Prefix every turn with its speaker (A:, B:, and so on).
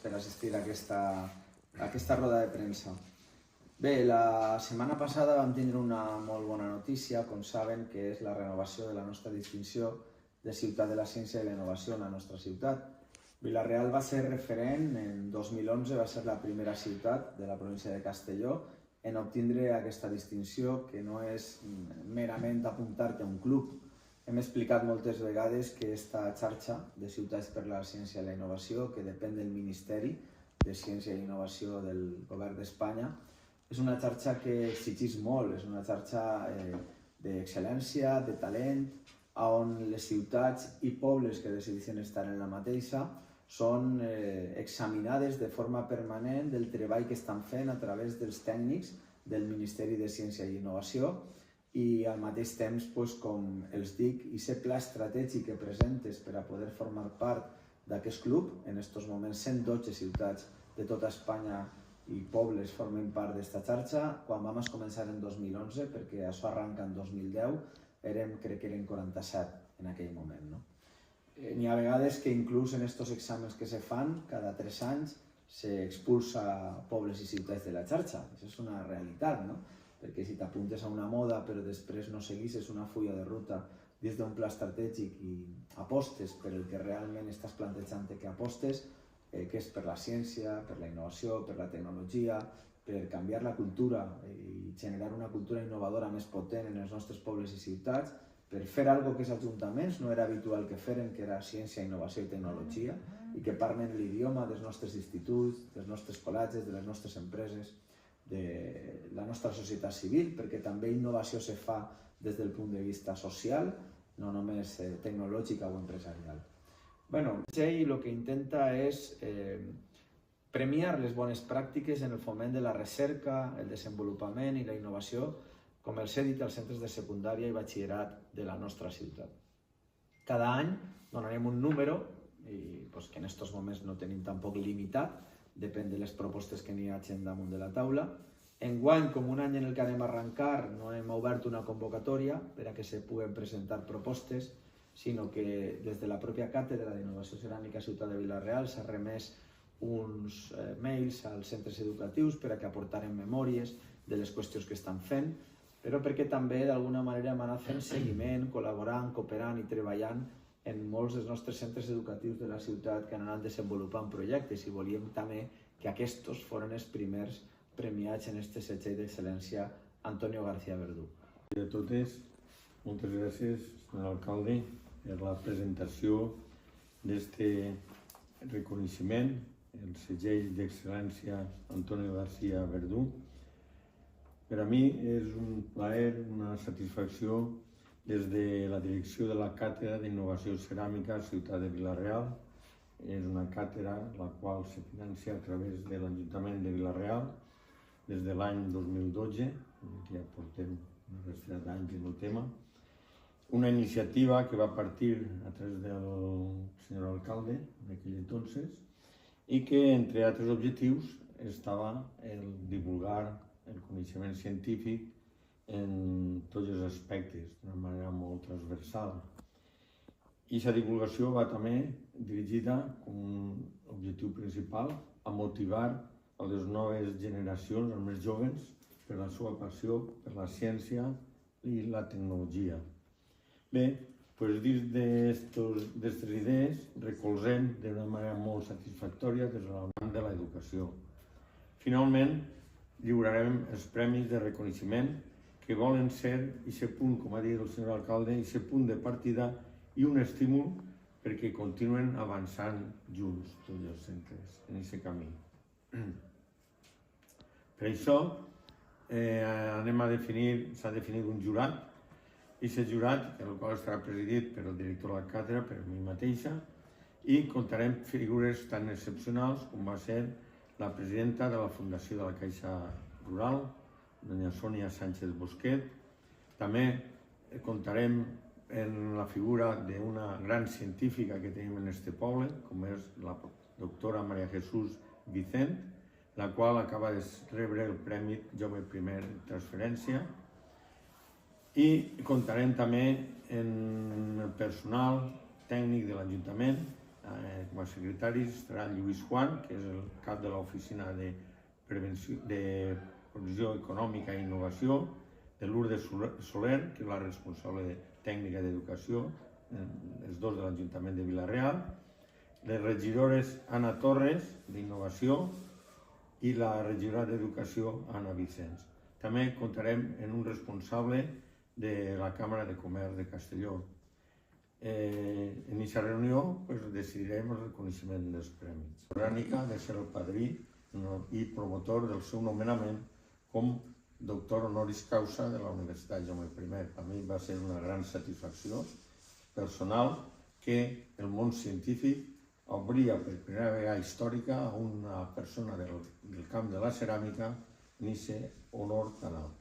A: per assistir a aquesta roda de premsa. Bé, la setmana passada vam tindre una molt bona notícia, com saben, que és la renovació de la nostra distinció de Ciutat de la Ciència i la Innovació en la nostra ciutat. Vila-real va ser referent, en 2011 va ser la primera ciutat de la província de Castelló en obtindre aquesta distinció, que no és merament apuntar-te a un club. Hem explicat moltes vegades que aquesta xarxa de ciutats per la ciència i la innovació, que depèn del Ministeri de Ciència i Innovació del Govern d'Espanya, és una xarxa que exigeix molt, és una xarxa d'excel·lència, de talent, on les ciutats i pobles que decideixen estar en la mateixa són examinades de forma permanent del treball que estan fent a través dels tècnics del Ministeri de Ciència i Innovació i al mateix temps, com els dic, aquest pla estratègic que presentes per a poder formar part d'aquest club, en aquests moments 112 ciutats de tota Espanya i pobles formen part d'aquesta xarxa. Quan vam començar en 2011, perquè això arranca en 2010, crec que eren 47 en aquell moment. N'hi ha vegades que inclús en aquests exàmens que se fan, cada 3 anys s'expulsa pobles i ciutats de la xarxa. Això és una realitat, perquè si t'apuntes a una moda però després no seguissis una fulla de ruta dins d'un pla estratègic i apostes per el que realment estàs plantejant que apostes, que és per la ciència, per la innovació, per la tecnologia, per canviar la cultura i generar una cultura innovadora més potent en els nostres pobles i ciutats, per fer alguna cosa que els ajuntaments no era habitual que feren, que era ciència, innovació i tecnologia, i que parlen l'idioma dels nostres instituts, dels nostres col·legis, de les nostres empreses, de la nostra societat civil, perquè també innovació se fa des del punt de vista social, no només tecnològica o empresarial. El que intenta és premiar les bones pràctiques en el foment de la recerca, el desenvolupament i la innovació, com els he dit als centres de secundària i batxillerat de la nostra ciutat. Cada any donarem un número, que en aquests moments no tenim tampoc limitat, depèn de les propostes que n'hi hagi damunt de la taula. Enguany, com un any en el que anem a arrencar, no hem obert una convocatòria per a que se puguen presentar propostes, sinó que des de la pròpia Càtedra d'Innovació Ceràmica Ciutat de Vila-real s'ha remès uns mails als centres educatius per a que aportaren memòries de les qüestions que estan fent, però perquè també d'alguna manera hem anat fent seguiment, col·laborant, cooperant i treballant en molts dels nostres centres educatius de la ciutat que han anat desenvolupant projectes i volíem també que aquests foren els primers premiats en aquest setge d'excel·lència Antonio García Verdú.
B: A totes, moltes gràcies, senyor alcalde, per la presentació d'aquest reconeixement, el segell d'excel·lència Antonio García Verdú. Per a mi és un plaer, una satisfacció des de la direcció de la Càtedra d'Innovació Ceràmica Ciutat de Vila-real. És una càtedra la qual se financia a través de l'Ajuntament de Vila-real des de l'any 2012, que ja portem una resta d'anys en el tema. Una iniciativa que va partir a través del senyor alcalde en aquell entonces i que, entre altres objectius, estava el divulgar el coneixement científic en tots els aspectes, d'una manera molt transversal. I aquesta divulgació va també dirigida com un objectiu principal a motivar a les noves generacions, els més joves, per la seva passió per la ciència i la tecnologia. Bé, dins d'aquestes idees recolzem d'una manera molt satisfactòria des de l'àmbit de l'educació. Finalment, lliurarem els premis de reconeixement que volen ser, aquest punt, com ha dit el senyor alcalde, aquest punt de partida i un estímul perquè continuen avançant junts tots els centres en aquest camí. Per això s'ha definit un jurat, i aquest jurat, el qual estarà presidit per el director de la càtedra, per mi mateixa, i comptarem figures tan excepcionals com va ser la presidenta de la Fundació de la Caixa Rural, doña Sònia Sánchez Bosquet. També comptarem en la figura d'una gran científica que tenim en aquest poble, com és la doctora María Jesús Vicent, la qual acaba de rebre el Premi Jaume I en transferència. I comptarem també en el personal tècnic de l'Ajuntament, Com a secretaris estarà Lluís Juan, que és el cap de l'Oficina de Provisió Econòmica i Innovació, de Lourdes Soler, que és la responsable tècnica d'educació, els dos de l'Ajuntament de Vila-real, les regidores Anna Torres, d'Innovació, i la regidora d'Educació, Anna Vicens. També comptarem en un responsable de la Càmera de Comerç de Castelló. En aquesta reunió decidirem el reconeixement dels premis. Orgànica de ser el padrí i promotor del seu nomenament com doctor honoris causa de la Universitat Jaume I. A mi va ser una gran satisfacció personal que el món científic obria per primera vegada històrica a una persona del camp de la ceràmica en aquest honor tan alt.